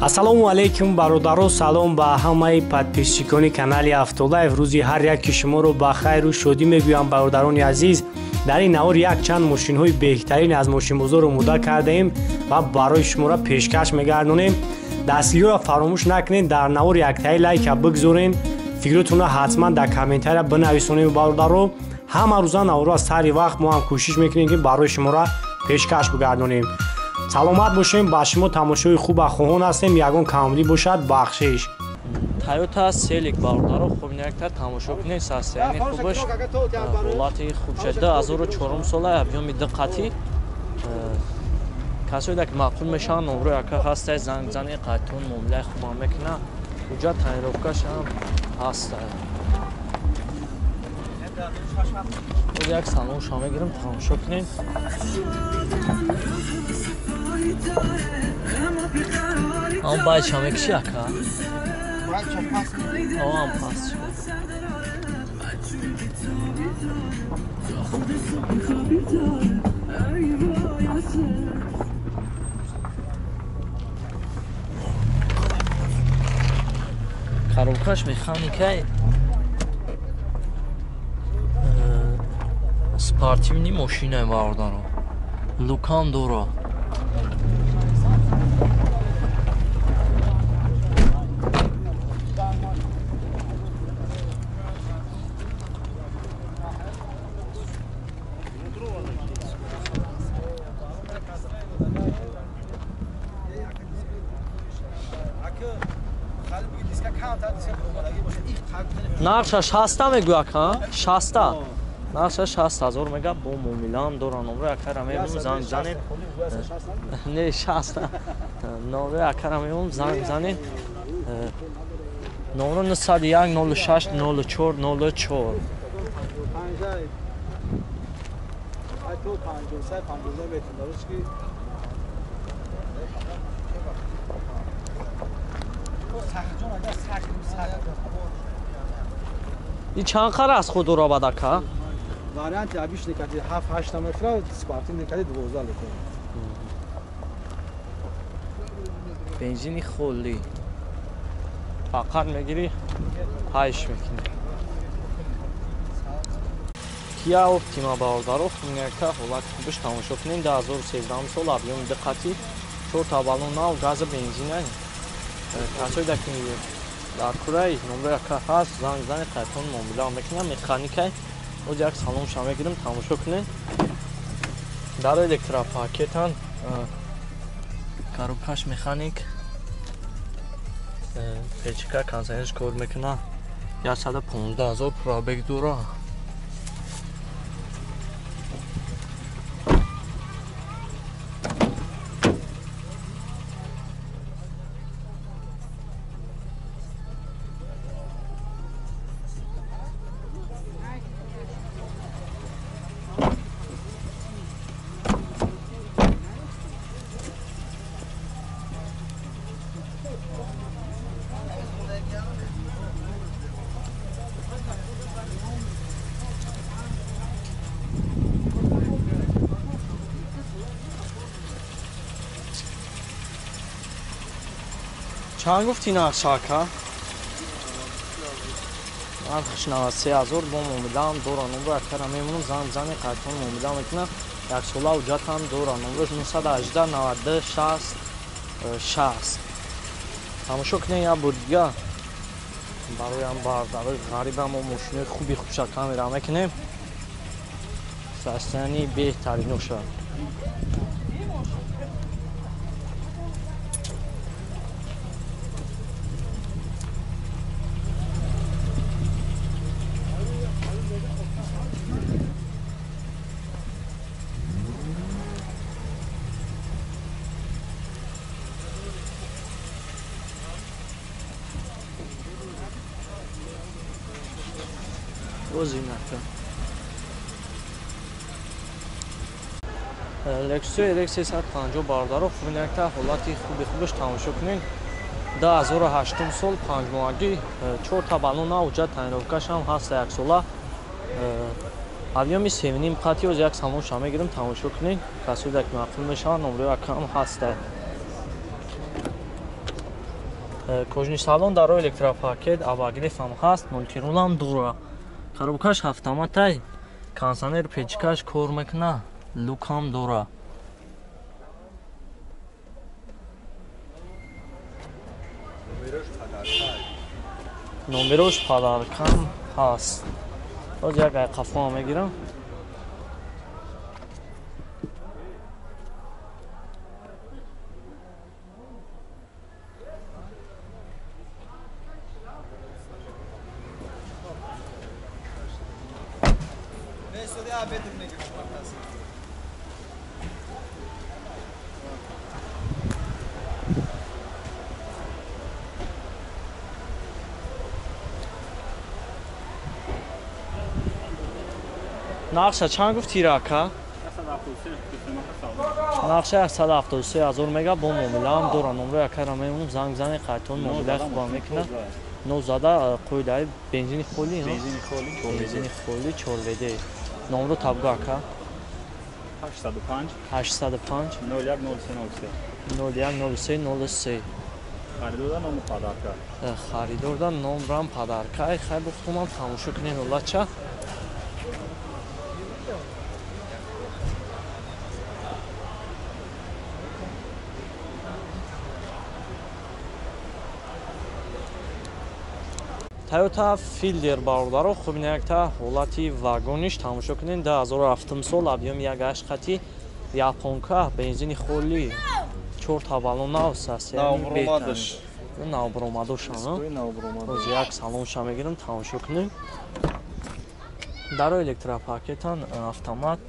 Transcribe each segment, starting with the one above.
Ассалому алейкум бародаро, салом ба ҳамаи подписчикони канали Автолайв. Рӯзи ҳар яки шуморо ба хайру шодӣ мегӯям бародарони азиз. Дар ин навор якчанд мошинҳои беҳтарин аз мошинбозор омода кардаем ва барои шуморо пешкаш мегардонем. Дастгириро фаромӯш накунед, дар навор яктаи лайка бигзорен, фикротонро ҳатман дар комментария бинависонед бародаро. ҳама рӯза наворо аз сари вақт мо ҳам кӯшиш мекунем ки барои шуморо пешкаш бигардонем. саломат бошем, ба шумо тамошои хуба хоҳон ҳастем. Ягон камолӣ бошад бахшиш. Toyota Celic бародаро, хуб некта тамошо кунед, состояние хубаш, ҳолати хуб шуда, 2004 сола, объёми диққатӣ. Касои ки маъқул мешаванд, номро яка ҳаста, занг зани қайтон муомилаи хубам мекуна. Ҳуҷҷат таъинировкаш ҳам ҳаста. Як салон шумо мегирам, тамошо кунед. Ам байд шумо мекиши ака? Ам паст шуд. Коробкаш механикай спортивни машина бародаро. Лукан доро. Нақшаш ҳаста мегӯ ака? Шаста? Нақшаш 60,000 мега бо муомилаам дора. Номро якара мебинем, занг занед. Не, 60. Номро якара мебинем, занг занед. Номро 91 06 04 04. این چند خر است خود را بدکه؟ وارانتی آبیش نکردی 7-8 متر سپارتی نکردی 12 لیتر. بنزینی خالی. فقط میگیری 8 میکنی. کیا اپتیما باردارو خونگرتا حالت خوبش تماشا کنین. 2013 سال объем دقتی 4 تا بالون ناو گاز بنزین است. کسایی که در کره نمره که هست زنگ زنی قطعان معامله میکنم مکانیکای او یک سالون شما میگیرم تماشا کنین. در الکترا پاکتان کاروبکاش مکانیک پیچکا کانسنش کار میکنه 115,000 پرابگ دورا. چند گفتی نقش اکا؟ نقش 93,000 با معامله دورا نمره اکر میمونم زنگ زنی قطعان معامله میکنم. یک ساله اوجت هم دورا نمرش 918 92 60 60. تماشا کنین یا بودیا برای هم بردارای غریب هم و ماشینه خوبی خوب شد کامیرا میکنیم. سستانی بهترین شد. Lexus RX 350 باردارو خوب نکته حالتی خوبش تماشا کنین. 2008 سال 5 ماهگی 4 تا بالون اوجت تعینировкаш هم هست یک ساله. объеми севиним қати оз як самон шама мегирем тамошо кунед. касои ки маъқул мешаванд номраи акам ҳаста. кожни салон даро электропакет абагриф ҳам ҳаст мултирулам дура коробкаш автоматай кондитсионер печкаш кор мекуна лукам дура номерош падаркам ҳаст боз як ай қафоам мегирам нақша чанд гуфти рака нақша 173,000 мега бо муомилаам дора номро якара мемонам занг зани қайтон муомилаи хуба мекунад но зада қоидаи бензини холӣ бензини холӣ чорведе номро табгу ака 805 010303 харидорда номрам падаркай хай бухтумам тамошо кунем лача Toyota Fielder бародаро хуб якта ҳолати вагониш тамошо кунед 2007 сол объем 1.8 хати японка бензини холӣ 4 табалон нав сасияни беташ навбуромадошано оз як салонша мегирам тамошо кунем даро электропакетан автомат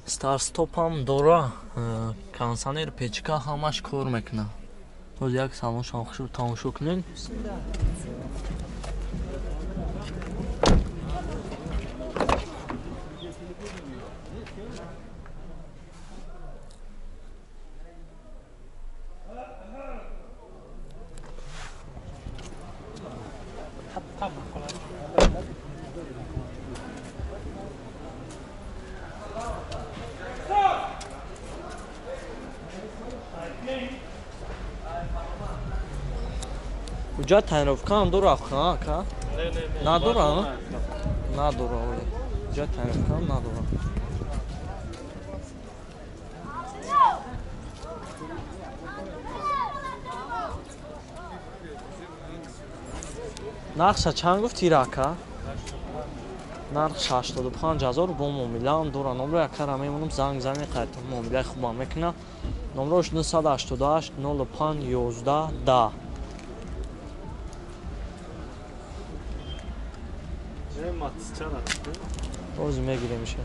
старт-стопам дора кондитсионер печка ҳамаш кор мекунад оз як салонша хушуб тамошо кунем уҷа тайинровкаам дора ака надора надора уҷа тайинровкаам надора нақша чанд гуфти рака нарх 85,000 бо муомилаам дора номро якара мемонам занг зани қайтон муомилаи хуба мекуна номрош 988 05 11 10 Oz megiremiشه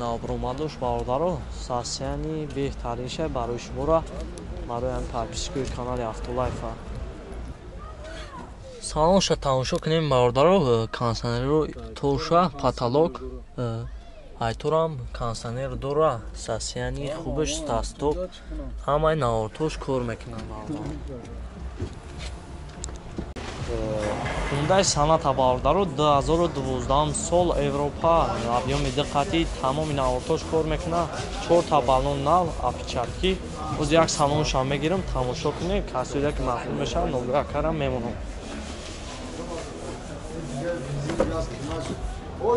навбуромадош бародаро сасияни беҳтаринша барои шуморо барои ҳам подписчикои канали Автолайфа салонша тамошо кунем бародаро кондитсионеро тоша потолок айторам кондитсионер дора сасияни хубаш старт-стоп ҳамаи навортош кор мекунад Hyundai Sonata бародаро 2012 сол Европа объеми диққати тамоми навортош кор мекунад 4 та балон нав опечатки оз як салонша мегирам тамошо кунем касоида ки маъқул мешавад номро якарам мемонам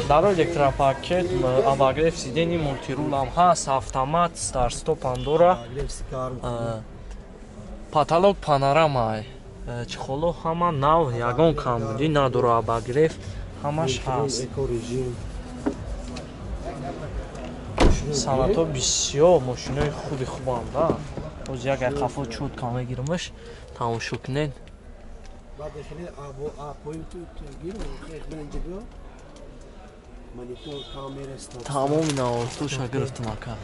даро электропакет абагреф сидени мултирулам ҳаст автомат старт-стопам дора потолок панорамай чихоло ҳама нав ягон камбудӣ надора абагреф ҳамаш ҳаст санато бисёр мошинои хуби хубам да оз як қафо чӯтка мегирамаш тамошо кунед тамоми навортоша гирифтам ака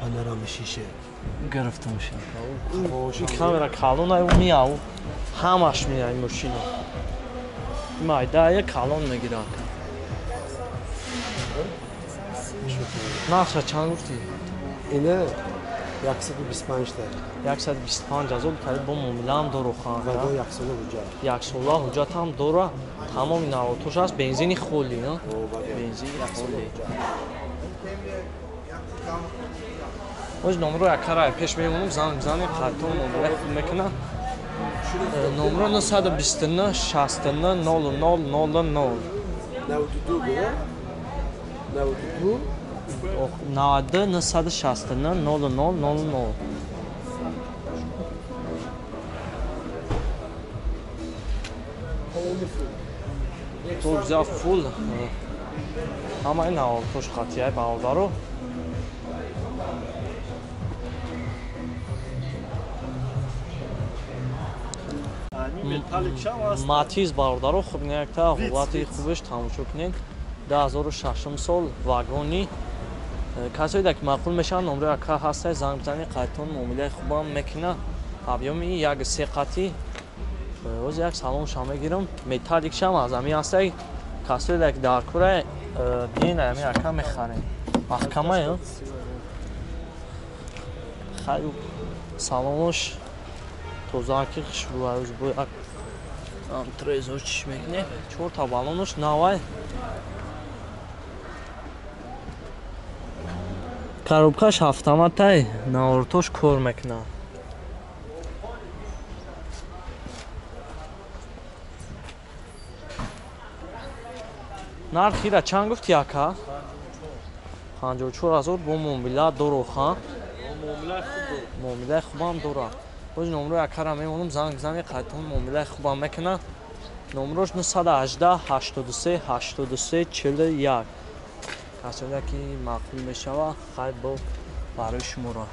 панорама шише гирифтамша камера калонай мияв ҳамаш мияй мошина майдая калон мегира ака нақша чанд гуфти ина 125 تا 125,000 кариб бо муомила ҳам дору хаанда. ва 1 сола ҳуҷҷат. Яксола ҳуҷҷат ҳам дора. Тамоми навотош аст, бензини холӣ, а? Бензини холӣ. Оз номро якара пеш мемонам, занг бизанем, қайтон номро худ мекунам. Номро 929 69 00 92 бо 92 90 969 00 то биза фул ҳамаи навотош қатияи бародаро. Матиз бародаро, хуб якта ҳолати хубаш тамошо кунед. 2006 сол вагони касоида ки маъқул мешаванд номро яка ҳастай занг бизанед, қайтон муомилаи хубам мекунад. Объёми як секати оз як салоншам мегирам, металликшам аз ами ҳастай. Касоида ки дар кӯра дина ами яка мехарем. Маҳкамае хайр салонош тозаки хушбӯ бо як трезор чиш мекунем. 4 та балонош навай. Коробкаш автоматай навортош кор мекунад. Нархира чанд гуфти яка? 54,000 бо муомила дороха. муомилаи хубам дора. Боз номро якара мемонам, занг бизанед, қайтон муомилаи хубам мекунад. Номрош 918 83 83 41. Касоида ки маъқул мешава, хайр бо барои шуморо.